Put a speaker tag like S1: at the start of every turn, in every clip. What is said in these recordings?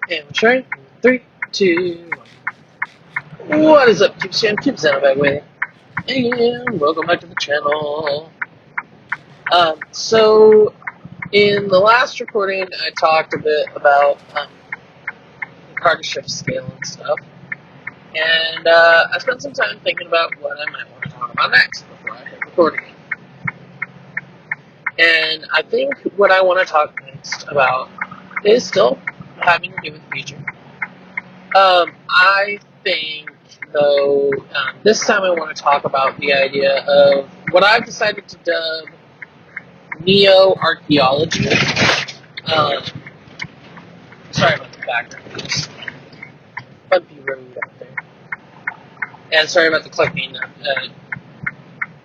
S1: And we're starting. 3, 2, 1. What is up, Cube Sam? Cube Sam back with you. And welcome back to the channel. So, in the last recording, I talked a bit about the cargo shift scale and stuff. And I spent some time thinking about what I might want to talk about next before I hit recording. And I think what I want to talk next about is still having to do with the future. I think, though, this time I want to talk about the idea of what I've decided to dub Neo-Archaeology. Sorry about the background. There's a bumpy road up there. And sorry about the clicking.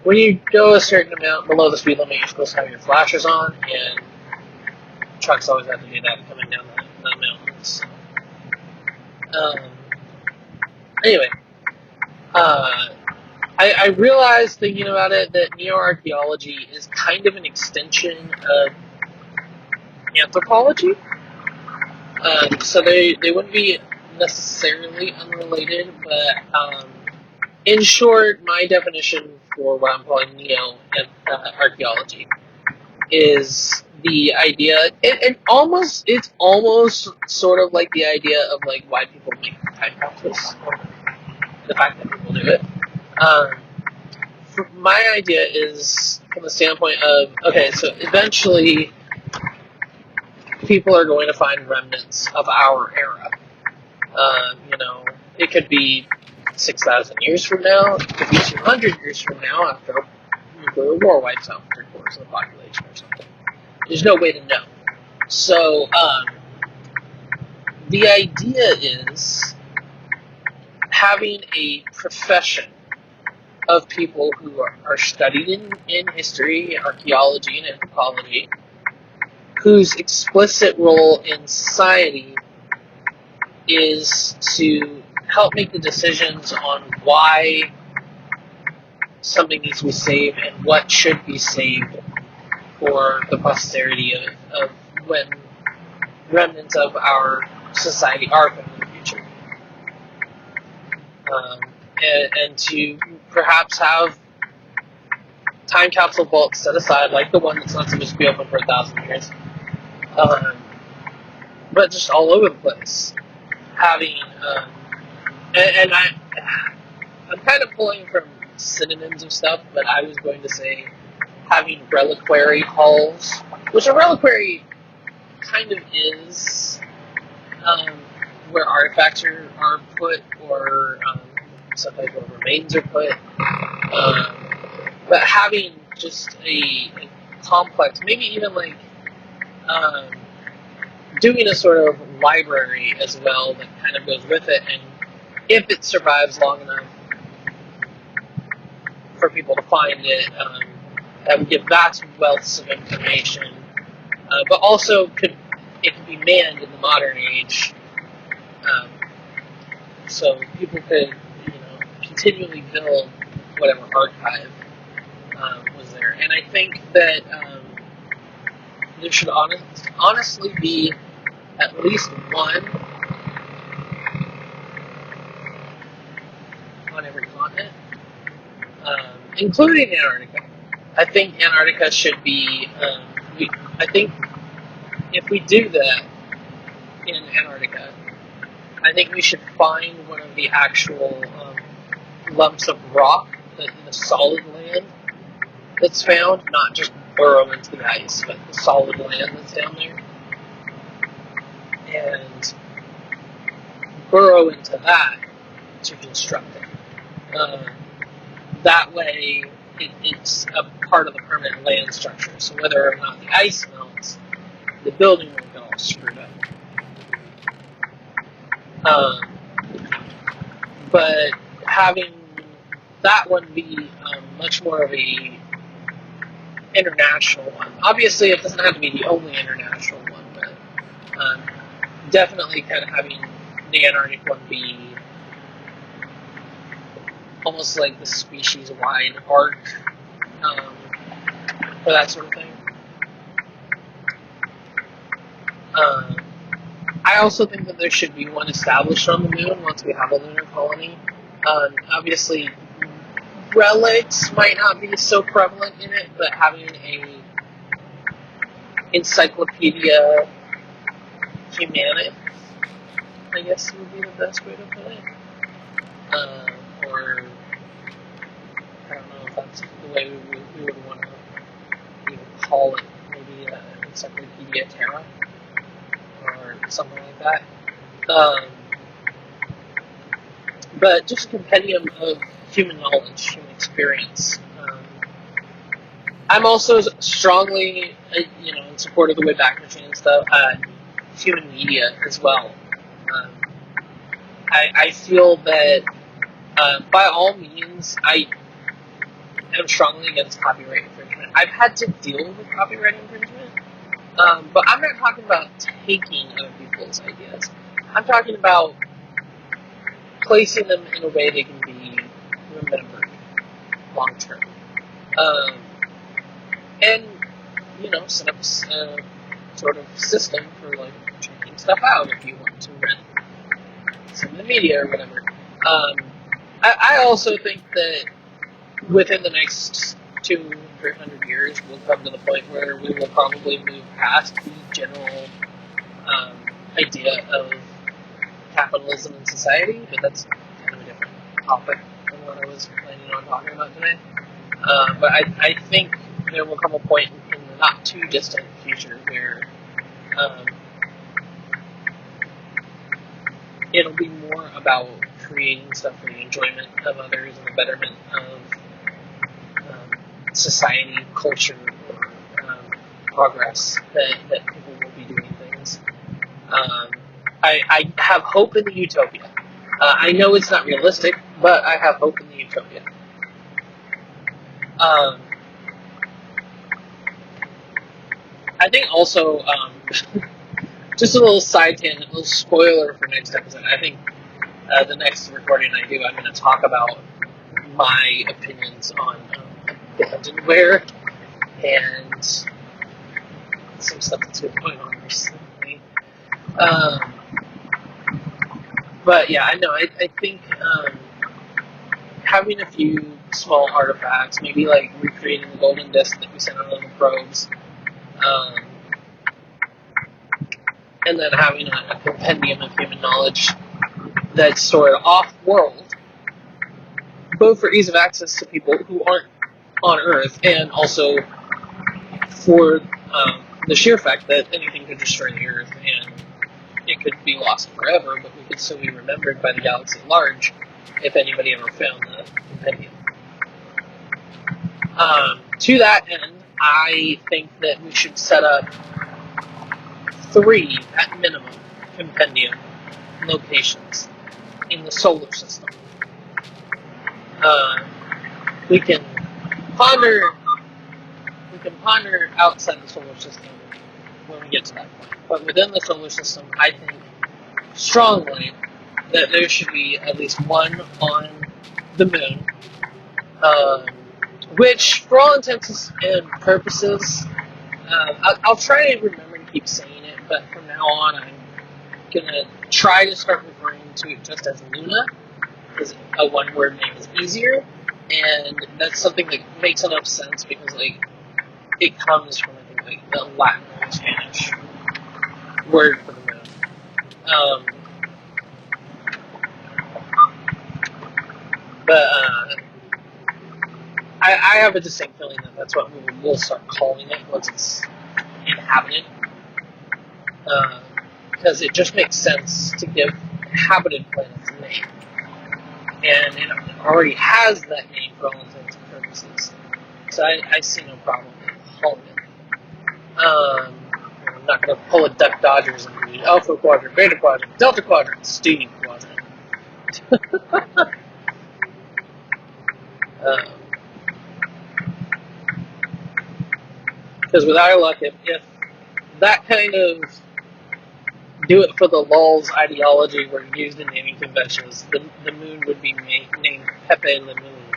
S1: When you go a certain amount below the speed limit, you're supposed to have your flashers on, and trucks always have to do that coming down the mountains. Anyway, I realized thinking about it that Neo-Archaeology is kind of an extension of anthropology. So they wouldn't be necessarily unrelated, but in short, my definition for what I'm calling Neo-Archaeology is the idea, it's almost sort of like the idea of like why people make time capsules, the fact that people do it. My idea is from the standpoint of, okay, so eventually people are going to find remnants of our era. It could be 6,000 years from now, it could be 200 years from now after nuclear war wipes out 3/4 of the population or something. There's no way to know. So, the idea is having a profession of people who are studied in history, archaeology, and anthropology, whose explicit role in society is to help make the decisions on why something needs to be saved and what should be saved for the posterity of when remnants of our society are found in the future. And to perhaps have time capsule vaults set aside, like the one that's not supposed to be open for 1,000 years, but just all over the place. Having, I'm kind of pulling from synonyms of stuff, but I was going to say having reliquary halls, which a reliquary kind of is where artifacts are put, or sometimes where remains are put. But having just a complex, maybe even like doing a sort of library as well that kind of goes with it, and if it survives long enough for people to find it, that would give vast wealths of information, but also it could be manned in the modern age, so people could continually build whatever archive was there. And I think that there should honestly be at least one on every continent, including Antarctica. I think Antarctica should be, I think if we do that in Antarctica, I think we should find one of the actual lumps of rock, the solid land that's found, not just burrow into the ice, but the solid land that's down there, and burrow into that to construct it. That way, it's a part of the permanent land structure, so whether or not the ice melts, the building won't get all screwed up. But having that one be much more of a international one. Obviously, it doesn't have to be the only international one, but definitely kind of having the Antarctic one be almost like the species-wide arc for that sort of thing. I also think that there should be one established on the moon once we have a lunar colony. Obviously, relics might not be so prevalent in it, but having a encyclopedia humanities, I guess would be the best way to put it. Or I don't know if that's the way we would want to call it. Maybe Encyclopedia Terra or something like that. But just a compendium of human knowledge, human experience. I'm also strongly, in support of the Wayback Machine and stuff, human media as well. I feel that, by all means, I am strongly against copyright infringement. I've had to deal with copyright infringement, but I'm not talking about taking other people's ideas. I'm talking about placing them in a way they can be remembered long term. And, set up a sort of system for, checking stuff out if you want to rent some of the media or whatever. I also think that within the next 200-300 years, we'll come to the point where we will probably move past the general idea of capitalism in society, but that's kind of a different topic than what I was planning on talking about today. But I think there will come a point in the not too distant future where it'll be more about creating stuff for the enjoyment of others and the betterment of society, culture, or progress that people will be doing things. I have hope in the utopia. I know it's not realistic, but I have hope in the utopia. I think also, just a little side tangent, a little spoiler for next episode. I think the next recording I do, I'm going to talk about my opinions on abandonware and some stuff that's been going on recently. But yeah, I know. I think having a few small artifacts, maybe like recreating the golden disc that we sent out on the probes, and then having a compendium of human knowledge that's stored off-world, both for ease of access to people who aren't on Earth, and also for the sheer fact that anything could destroy the Earth and it could be lost forever, but we could still be remembered by the galaxy at large if anybody ever found the compendium. To that end, I think that we should set up 3, at minimum, compendium locations in the solar system. We can ponder outside the solar system when we get to that point. But within the solar system, I think strongly that there should be at least one on the moon, which, for all intents and purposes, I'll try to remember and keep saying it, but from now on I'm going to try to start referring to it just as Luna, because a one-word name is easier, and that's something that makes enough sense because, it comes from, I think, the Latin or Spanish word for the moon. But I have a distinct feeling that that's what we'll start calling it once it's inhabited. Because it just makes sense to give inhabited planets a name. And it already has that name for all intents and purposes. So I see no problem in calling it. I'm not going to pull a Duck Dodgers and do Alpha Quadrant, Beta Quadrant, Delta Quadrant, Stevie Quadrant. Because with our luck, if that kind of do it for the lulz ideology were used in naming conventions, the moon would be named Pepe the Moon.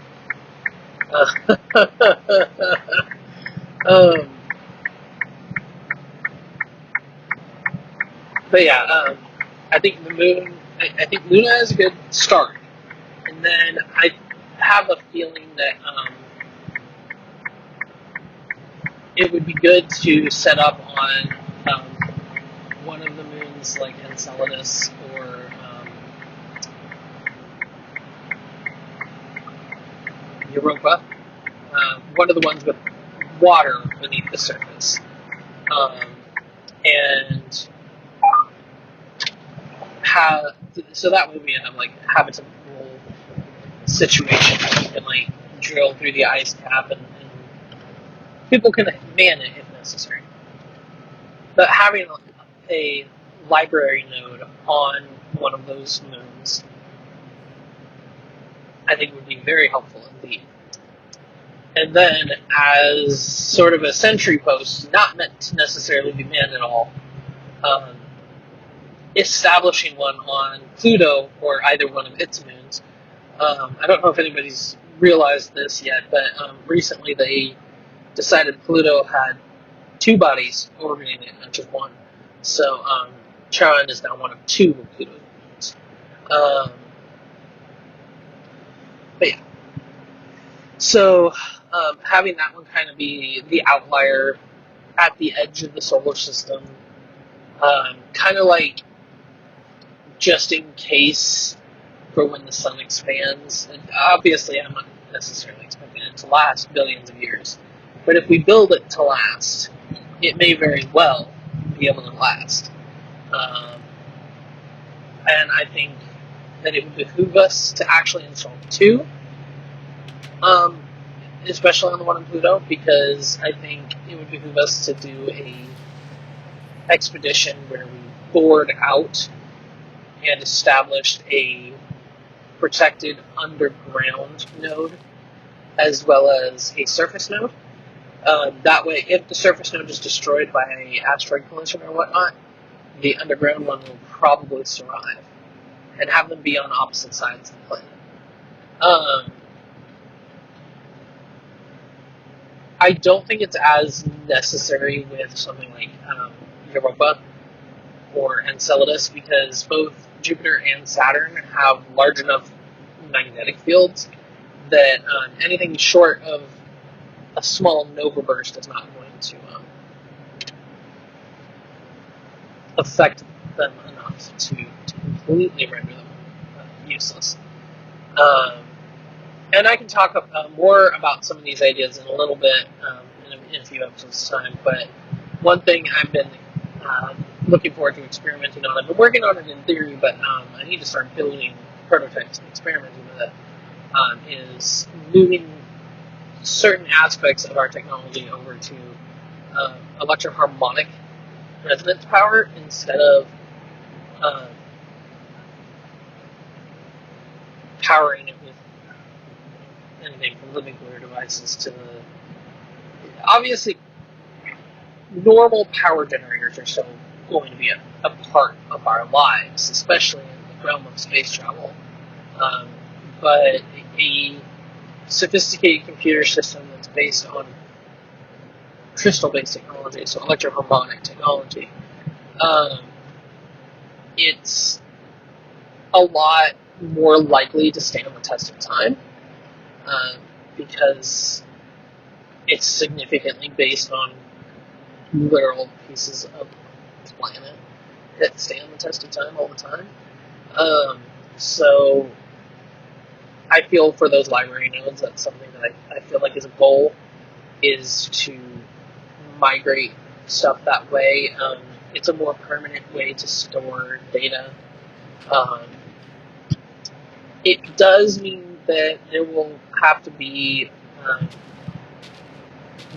S1: But yeah, I think the moon. I think Luna is a good start, and then I have a feeling that it would be good to set up on one of the moons like Enceladus or Europa, one of the ones with water beneath the surface, and have so that way we end up like habitable situation. You can like drill through the ice cap and people can man it if necessary. But having a library node on one of those moons, I think would be very helpful indeed. And then, as sort of a sentry post, not meant to necessarily be manned at all, establishing one on Pluto or either one of its moons. I don't know if anybody's realized this yet, but recently they decided Pluto had two bodies orbiting it, not just one. So Charon is now one of two of Pluto's moons. But yeah. So having that one kind of be the outlier at the edge of the solar system, kind of like just in case for when the sun expands. And obviously, I'm not necessarily expecting it to last billions of years, but if we build it to last, it may very well be able to last. And I think that it would behoove us to actually install two, especially on the one in Pluto, because I think it would behoove us to do a expedition where we bored out and established a protected underground node as well as a surface node. That way, if the surface node is destroyed by an asteroid collision or whatnot, the underground one will probably survive, and have them be on opposite sides of the planet. I don't think it's as necessary with something like Europa or Enceladus, because both Jupiter and Saturn have large enough magnetic fields that anything short of a small nova burst is not going to affect them enough to completely render them useless. And I can talk more about some of these ideas in a little bit in a few episodes' time, but one thing I've been looking forward to experimenting on, I've been working on it in theory, but I need to start building prototypes and experimenting with it, is moving certain aspects of our technology over to electroharmonic resonance power instead of powering it with anything from living quarter devices to obviously normal power generators are still going to be a part of our lives, especially in the realm of space travel. But a sophisticated computer system that's based on crystal-based technology, so electroharmonic technology, it's a lot more likely to stand the test of time, because it's significantly based on literal pieces of the planet that stand the test of time all the time. So I feel for those library nodes, that's something that I feel like is a goal, is to migrate stuff that way. It's a more permanent way to store data. It does mean that there will have to be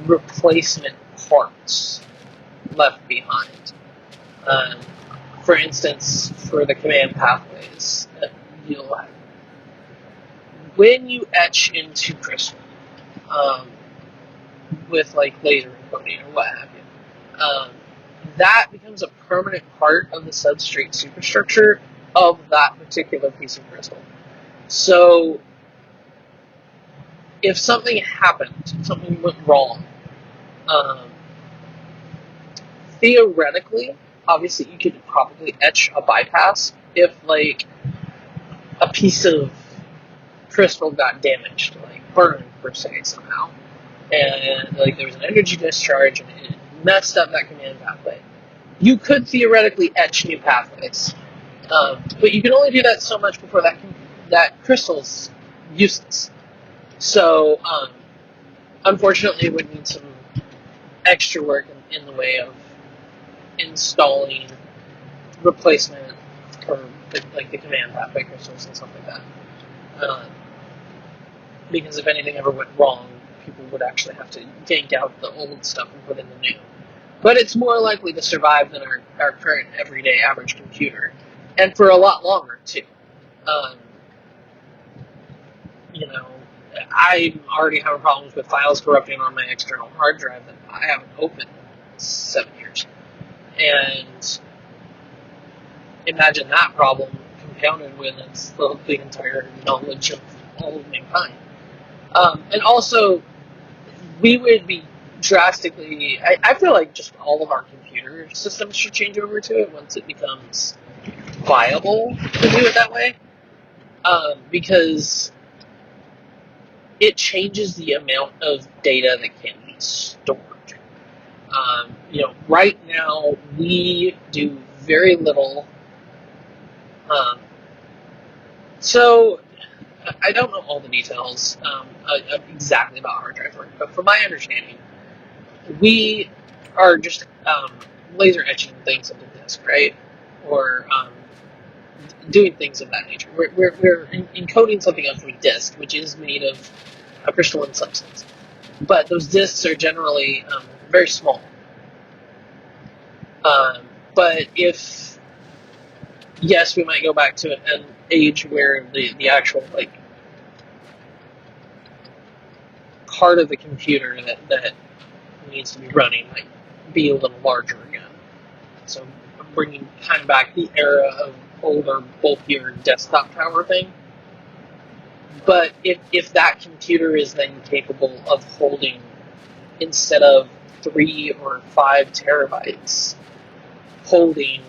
S1: replacement parts left behind. For instance, for the command pathways, you'll have, when you etch into crystal with like laser encoding or what have you, that becomes a permanent part of the substrate superstructure of that particular piece of crystal. So if something happened, something went wrong, theoretically, obviously you could probably etch a bypass if like a piece of crystal got damaged, like burned per se somehow, and like there was an energy discharge and it messed up that command pathway. You could theoretically etch new pathways, but you can only do that so much before that crystal's useless. So unfortunately, it would need some extra work in the way of installing replacement for like the command pathway crystals and stuff like that. Because if anything ever went wrong, people would actually have to yank out the old stuff and put in the new. But it's more likely to survive than our current everyday average computer, and for a lot longer too. Um, you know, I'm already having problems with files corrupting on my external hard drive that I haven't opened in 7 years. And imagine that problem compounded with the entire knowledge of all of mankind. And also, we would be drastically... I feel like just all of our computer systems should change over to it once it becomes viable to do it that way. Because it changes the amount of data that can be stored. Right now, we do very little. So, I don't know all the details exactly about hard drive work, but from my understanding, we are just laser etching things into disk, right? Or doing things of that nature. We're encoding something onto a disk, which is made of a crystalline substance. But those disks are generally very small. But yes, we might go back to an age where the actual like part of the computer that needs to be running might be a little larger again. So I'm bringing kind of back the era of older, bulkier desktop tower thing. But if that computer is then capable of holding, instead of 3 or 5 terabytes, holding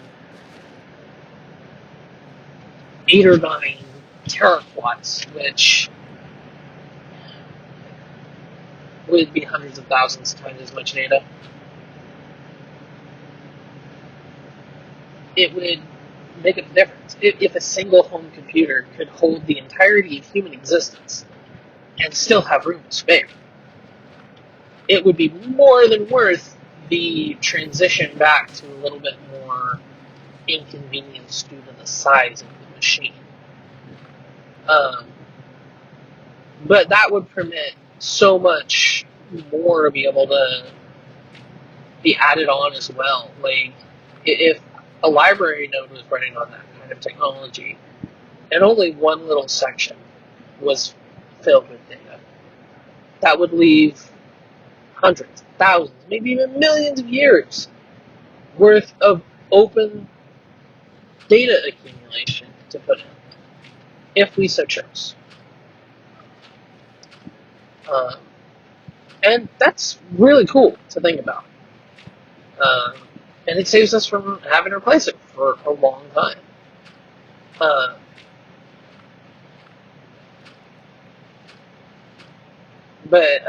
S1: 8 or 9 teraquats, which would be hundreds of thousands of times as much data, it would make a difference. If a single home computer could hold the entirety of human existence and still have room to spare, it would be more than worth the transition back to a little bit more inconvenience due to the size of the machine. But that would permit so much more to be able to be added on as well. Like, if a library node was running on that kind of technology, and only one little section was filled with data, that would leave hundreds, thousands, maybe even millions of years worth of open data accumulation to put in, if we so chose. And that's really cool to think about. And it saves us from having to replace it for a long time. But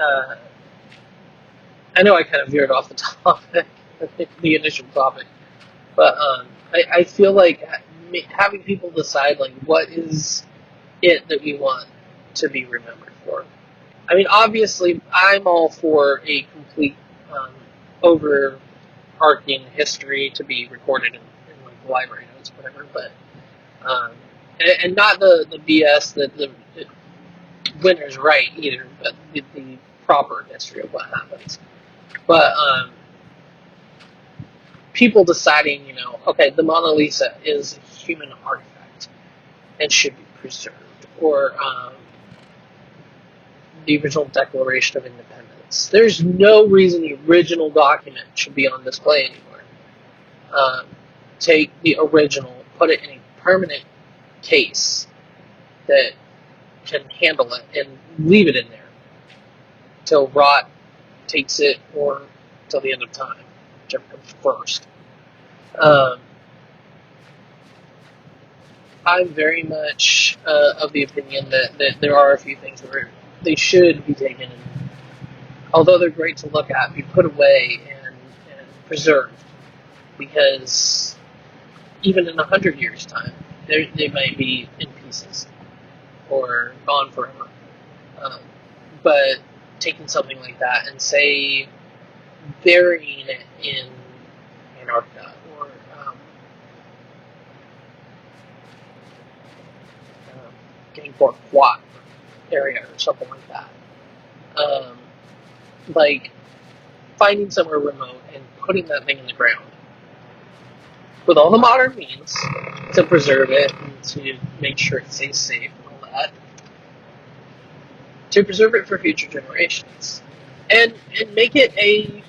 S1: I know I kind of veered off the topic, the initial topic. But I feel like having people decide, like, what is it that we want to be remembered for. I mean, obviously, I'm all for a complete overarching history to be recorded in like the library notes, whatever. But and not the BS that the winner's right either, but the proper history of what happens. But people deciding, okay, the Mona Lisa is a human artifact and should be preserved, or the original Declaration of Independence. There's no reason the original document should be on display anymore. Take the original, put it in a permanent case that can handle it, and leave it in there till rot takes it, or till the end of time, whichever comes first. Um, I'm very much of the opinion that there are a few things where they should be taken, and although they're great to look at, be put away and preserved, because even in 100 years' time, they might be in pieces or gone forever. Um, but taking something like that and, say, burying it in Antarctica or getting for Quad area or something like that. Like finding somewhere remote and putting that thing in the ground with all the modern means to preserve it and to make sure it stays safe and all that, to preserve it for future generations, and make it a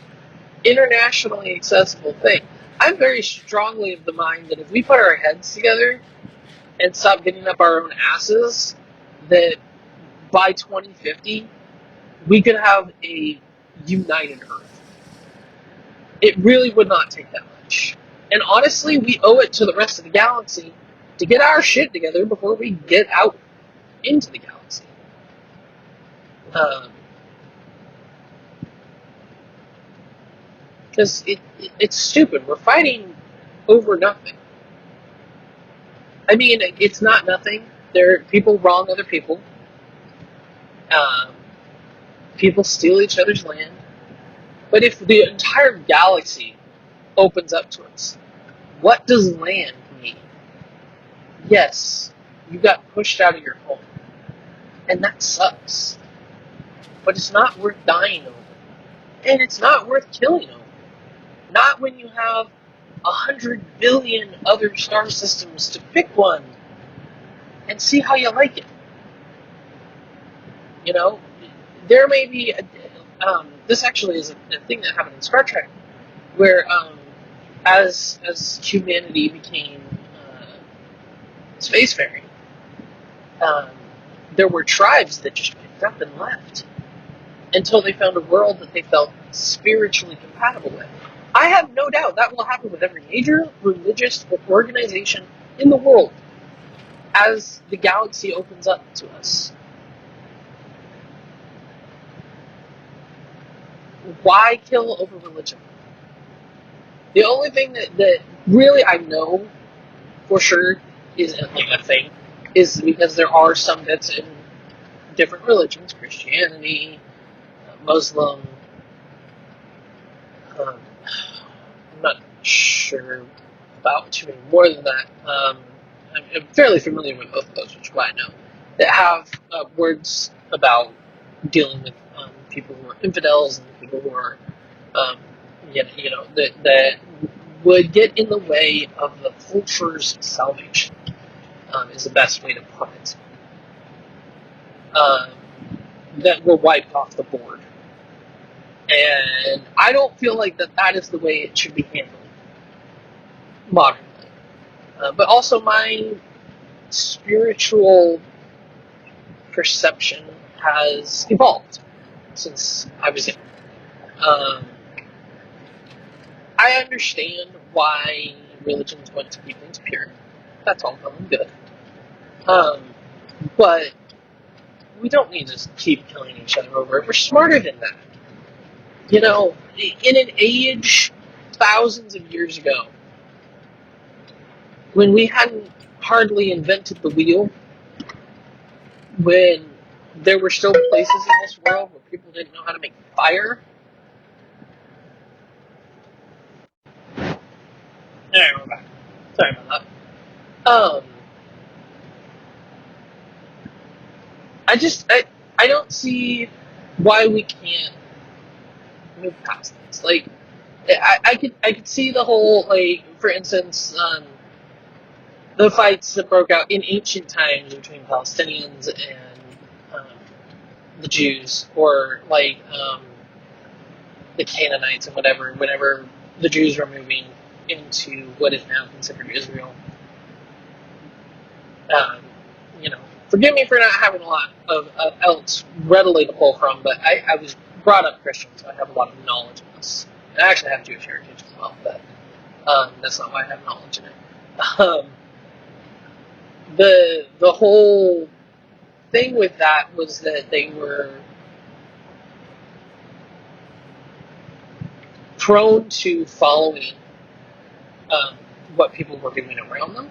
S1: internationally accessible thing. I'm very strongly of the mind that if we put our heads together and stop getting up our own asses, that by 2050 we could have a united Earth. It really would not take that much. And honestly, we owe it to the rest of the galaxy to get our shit together before we get out into the galaxy. Because it's stupid. We're fighting over nothing. I mean, it's not nothing. People wrong other people. People steal each other's land. But if the entire galaxy opens up to us, what does land mean? Yes, you got pushed out of your home. And that sucks. But it's not worth dying over. And it's not worth killing over. Not when you have 100 billion other star systems to pick one and see how you like it. You know, there may be this actually is a thing that happened in Star Trek, where as humanity became spacefaring, there were tribes that just picked up and left until they found a world that they felt spiritually compatible with. I have no doubt that will happen with every major religious organization in the world as the galaxy opens up to us. Why kill over religion? The only thing that really I know for sure is like a thing is because there are some bits in different religions, Christianity, Muslim. I'm not sure about too many more than that. I'm fairly familiar with both of those, which is why I know, that have words about dealing with people who are infidels and people who are, that would get in the way of the culture's salvation, is the best way to put it. That were wiped off the board. And I don't feel like that is the way it should be handled modernly. But also my spiritual perception has evolved since I was young. I understand why religions want to keep things pure. That's all well and good. But we don't need to keep killing each other over it. We're smarter than that. You know, in an age thousands of years ago, when we hadn't hardly invented the wheel, when there were still places in this world where people didn't know how to make fire. Alright, we're back. Sorry about that. I don't see why we can't move past this. Like, I could see the whole, like, for instance, the fights that broke out in ancient times between Palestinians and the Jews, or like the Canaanites and whatever, whenever the Jews were moving into what is now considered Israel. Forgive me for not having a lot of else readily to pull from, but I was brought up Christian, so I have a lot of knowledge of this. And I actually have Jewish heritage as well, but That's not why I have knowledge in it. The whole thing with that was that they were prone to following what people were doing around them,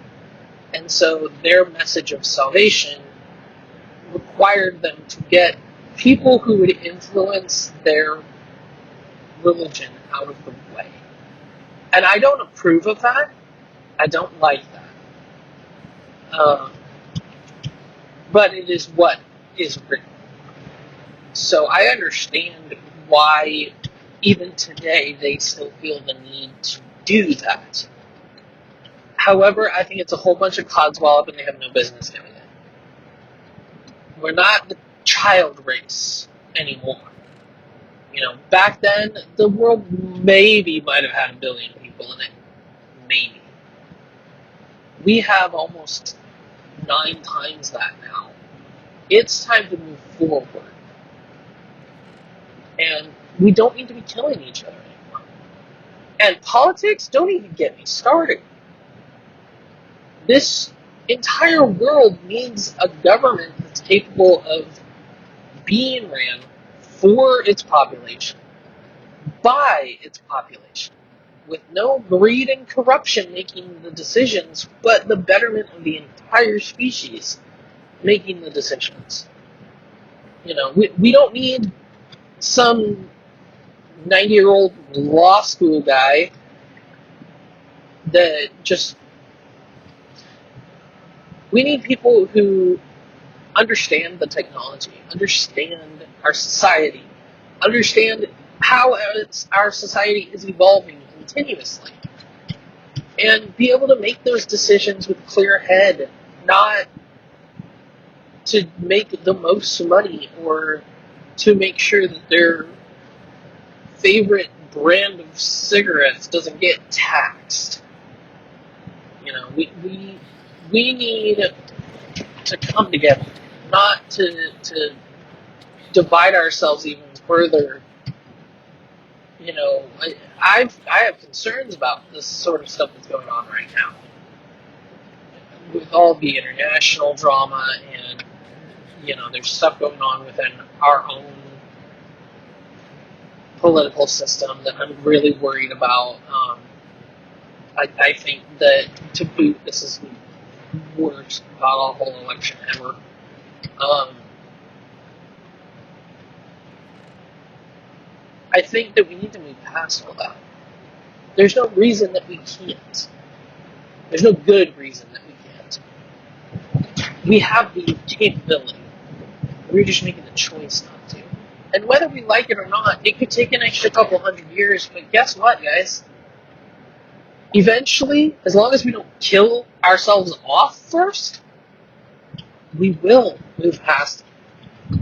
S1: and so their message of salvation required them to get people who would influence their religion out of the way. And I don't approve of that. I don't like that. But it is what is written. So I understand why, even today, they still feel the need to do that. However, I think it's a whole bunch of codswallop and they have no business doing it. We're not the child race anymore. Back then, the world maybe might have had 1 billion people in it. Maybe. We have almost 9 times that now. It's time to move forward. And we don't need to be killing each other anymore. And politics, don't even get me started. This entire world needs a government that's capable of being ran for its population, by its population, with no greed and corruption making the decisions, but the betterment of the entire species making the decisions. We don't need some 90-year-old law school guy that just... We need people who understand the technology, understand our society, understand how our society is evolving continuously, and be able to make those decisions with a clear head, not to make the most money or to make sure that their favorite brand of cigarettes doesn't get taxed. We need to come together, not to divide ourselves even further. I have concerns about this sort of stuff that's going on right now, with all the international drama, and there's stuff going on within our own political system that I'm really worried about. I think that, to boot, this is the worst god-awful election ever. I think that we need to move past all that. There's no reason that we can't. There's no good reason that we can't. We have the capability. We're just making the choice not to. And whether we like it or not, it could take an extra couple 100 years, but guess what, guys? Eventually, as long as we don't kill ourselves off first, we will move past it.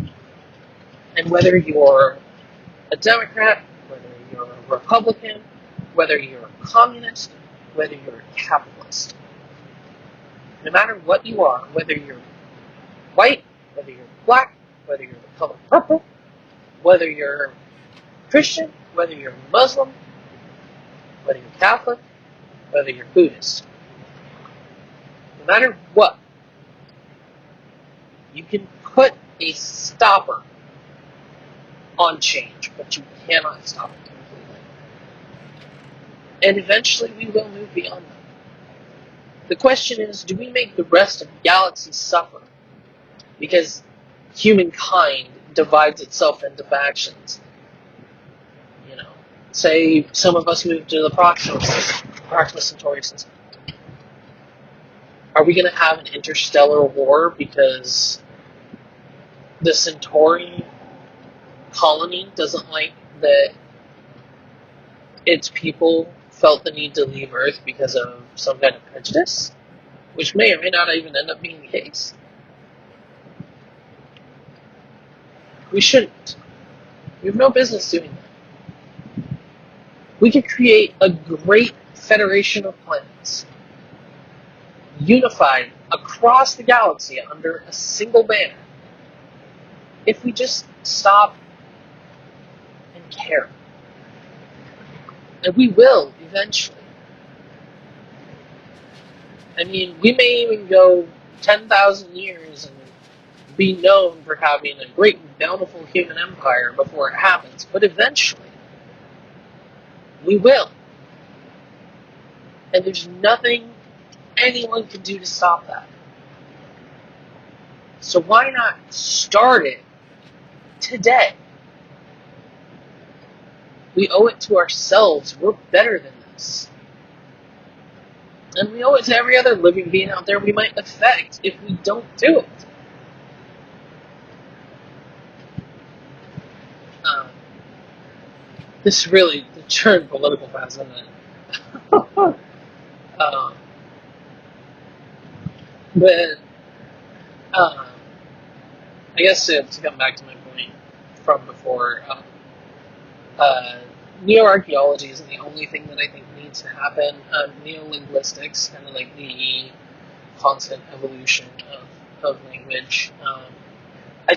S1: And whether you're a Democrat, whether you're a Republican, whether you're a communist, whether you're a capitalist, no matter what you are, whether you're white, whether you're black, whether you're the color purple, whether you're Christian, whether you're Muslim, whether you're Catholic, whether you're Buddhist, no matter what, you can put a stopper on change, but you cannot stop it completely. And eventually we will move beyond that. The question is, do we make the rest of the galaxy suffer because humankind divides itself into factions? Say some of us move to the Proxima Centauri system. Are we going to have an interstellar war because the Centauri colony doesn't like that its people felt the need to leave Earth because of some kind of prejudice, which may or may not even end up being the case? We shouldn't. We have no business doing that. We could create a great federation of planets, unified across the galaxy under a single banner, if we just stop and care. And we will eventually. I mean, we may even go 10,000 years and be known for having a great, bountiful human empire before it happens, but eventually, we will. And there's nothing anyone can do to stop that. So why not start it today? We owe it to ourselves. We're better than this. And we owe it to every other living being out there we might affect if we don't do it. This really turned political fast, isn't it? But I guess to come back to my point from before, Neo-Archaeology isn't the only thing that I think needs to happen. Neo-linguistics, kind of like the constant evolution of language. I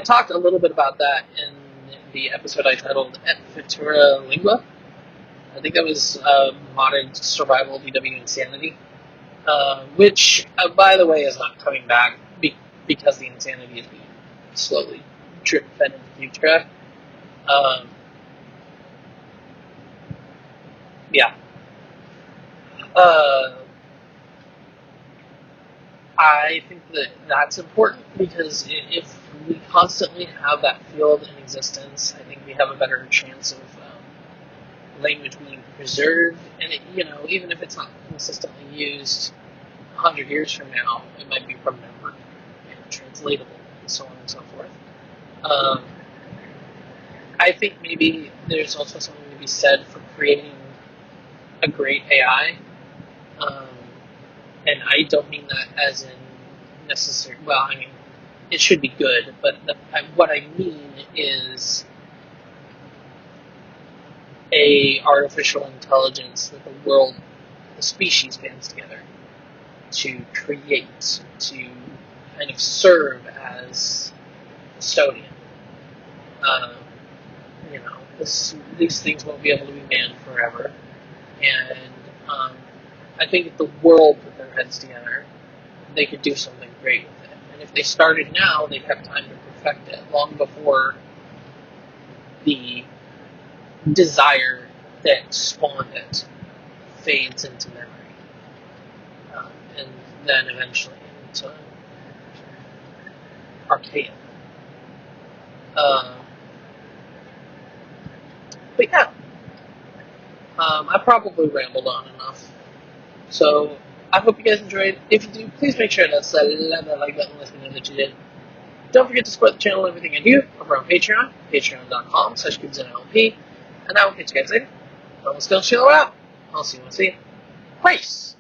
S1: talked a little bit about that in the episode I titled Et Futura Lingua. I think that was Modern Survival VW Insanity, which, by the way, is not coming back because the insanity is being slowly drip-fed into the future. Yeah. I think that that's important because if we constantly have that field in existence, I think we have a better chance of language being preserved. And even if it's not consistently used 100 years from now, it might be remembered and translatable, and so on and so forth. I think maybe there's also something to be said for creating a great AI. And I don't mean that as in necessary. Well, I mean, it should be good, but what I mean is a artificial intelligence that the species bands together to create, to kind of serve as custodian. These things won't be able to be manned forever, and I think if the world put their heads together, they could do something great with it. And if they started now, they'd have time to perfect it long before the desire that spawned it fades into memory. And then eventually into archaic. But yeah, I probably rambled on enough. So I hope you guys enjoyed. If you do, please make sure to slap that like button and let me know that you did. Don't forget to support the channel and everything I do over on Patreon, patreon.com/GTNH. And I will catch you guys later. I'm still chill out. I'll see you when I see you. Peace!